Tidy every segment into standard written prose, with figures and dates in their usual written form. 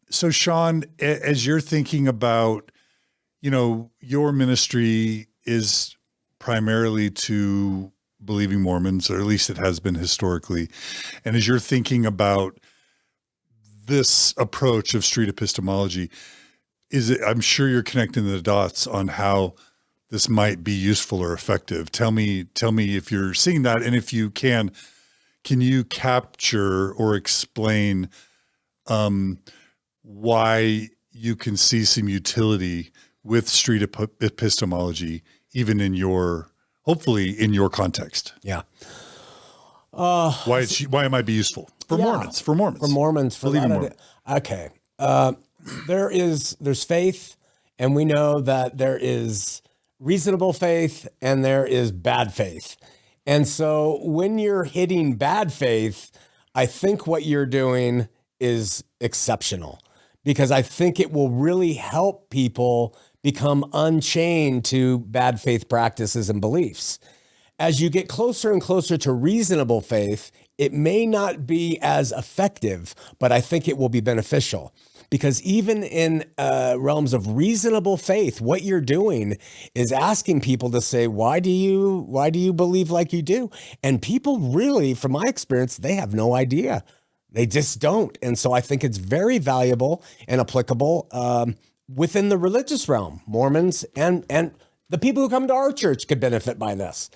So Sean, as you're thinking about, your ministry is primarily to believing Mormons, or at least it has been historically. And as you're thinking about this approach of street epistemology, I'm sure you're connecting the dots on how this might be useful or effective. Tell me if you're seeing that. And if you can you capture or explain why you can see some utility with street epistemology, even hopefully in your context? Yeah. Why it might be useful for Mormons. Believing Mormons. Okay. There's faith, and we know that there is reasonable faith and there is bad faith. And so when you're hitting bad faith, I think what you're doing is exceptional, because I think it will really help people become unchained to bad faith practices and beliefs. As you get closer and closer to reasonable faith, it may not be as effective, but I think it will be beneficial. Because even in realms of reasonable faith, what you're doing is asking people to say, why do you believe like you do? And people really, from my experience, they have no idea. They just don't. And so I think it's very valuable and applicable within the religious realm. Mormons and the people who come to our church could benefit by this.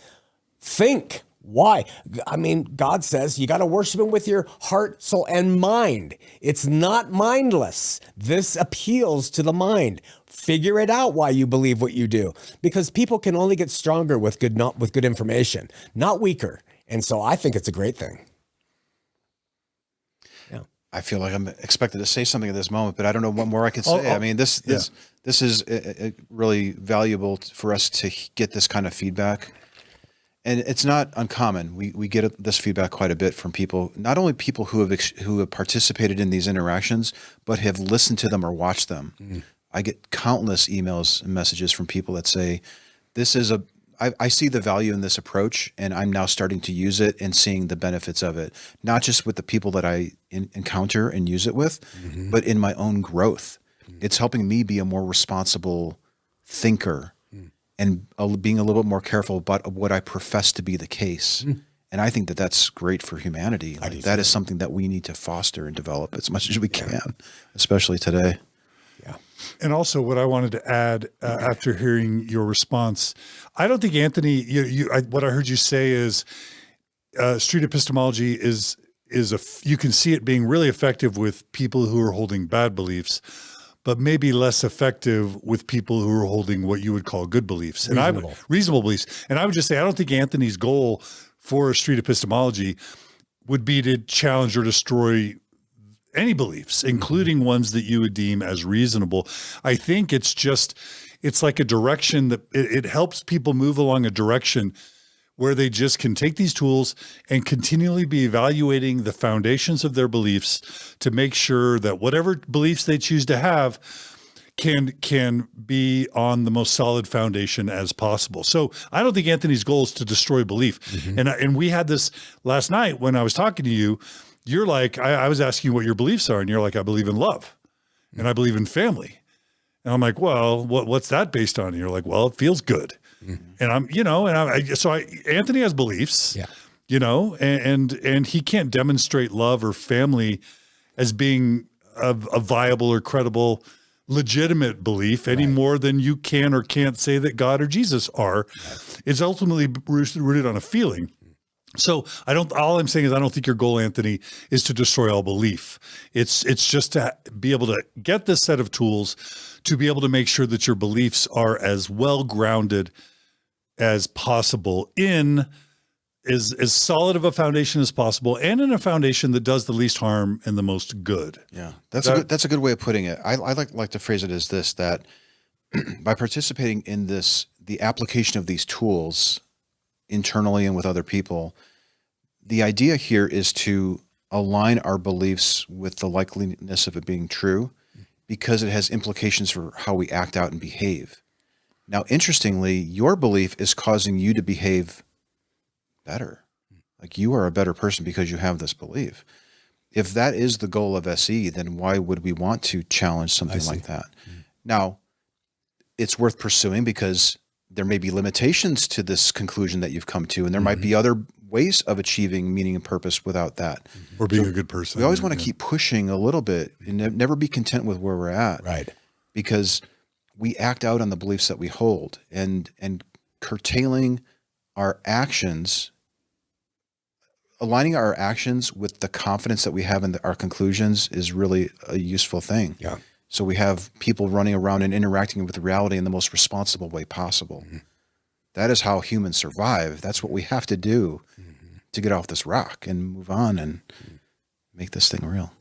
Think. Why? I mean, God says you got to worship him with your heart, soul, and mind. It's not mindless. This appeals to the mind. Figure it out why you believe what you do, because people can only get stronger with good information, not weaker. And so I think it's a great thing. Yeah. I feel like I'm expected to say something at this moment, but I don't know what more I can say. I mean, this is really valuable for us to get this kind of feedback. And it's not uncommon. We get this feedback quite a bit from people, not only people who have participated in these interactions, but have listened to them or watched them. Mm-hmm. I get countless emails and messages from people that say, I see the value in this approach, and I'm now starting to use it and seeing the benefits of it, not just with the people that I encounter and use it with, mm-hmm. but in my own growth. Mm-hmm. It's helping me be a more responsible thinker, and being a little bit more careful about what I profess to be the case. Mm. And I think that that's great for humanity. That is something that we need to foster and develop as much as we can, especially today. Yeah. And also what I wanted to add after hearing your response, I don't think, Anthony, what I heard you say is street epistemology is you can see it being really effective with people who are holding bad beliefs, but maybe less effective with people who are holding what you would call good beliefs. Reasonable beliefs. And I would just say, I don't think Anthony's goal for street epistemology would be to challenge or destroy any beliefs, including ones that you would deem as reasonable. I think it's like a direction that it helps people move along a direction where they just can take these tools and continually be evaluating the foundations of their beliefs to make sure that whatever beliefs they choose to have can be on the most solid foundation as possible. So I don't think Anthony's goal is to destroy belief. Mm-hmm. And we had this last night when I was talking to you. You're like, I was asking you what your beliefs are, and you're like, I believe in love, and I believe in family. And I'm like, well, what's that based on? And you're like, well, it feels good. Mm-hmm. And Anthony has beliefs, and he can't demonstrate love or family as being a viable or credible, legitimate belief any more than you can or can't say that God or Jesus are. Right. It's ultimately rooted on a feeling. So all I'm saying is I don't think your goal, Anthony, is to destroy all belief. It's just to be able to get this set of tools to be able to make sure that your beliefs are as well grounded as possible in as solid of a foundation as possible, and in a foundation that does the least harm and the most good. Yeah, that's a good way of putting it. I like to phrase it as this, that by participating in the application of these tools internally and with other people, the idea here is to align our beliefs with the likeliness of it being true, because it has implications for how we act out and behave. Now, interestingly, your belief is causing you to behave better. Like, you are a better person because you have this belief. if that is the goal of SE, then why would we want to challenge something like that? Now, it's worth pursuing because there may be limitations to this conclusion that you've come to, and there might be other ways of achieving meaning and purpose without that. Or being a good person. We always want to keep pushing a little bit and never be content with where we're at. Right. Because we act out on the beliefs that we hold, and curtailing our actions, aligning our actions with the confidence that we have in our conclusions is really a useful thing. Yeah. So we have people running around and interacting with reality in the most responsible way possible. That is how humans survive. That's what we have to do to get off this rock and move on and make this thing real.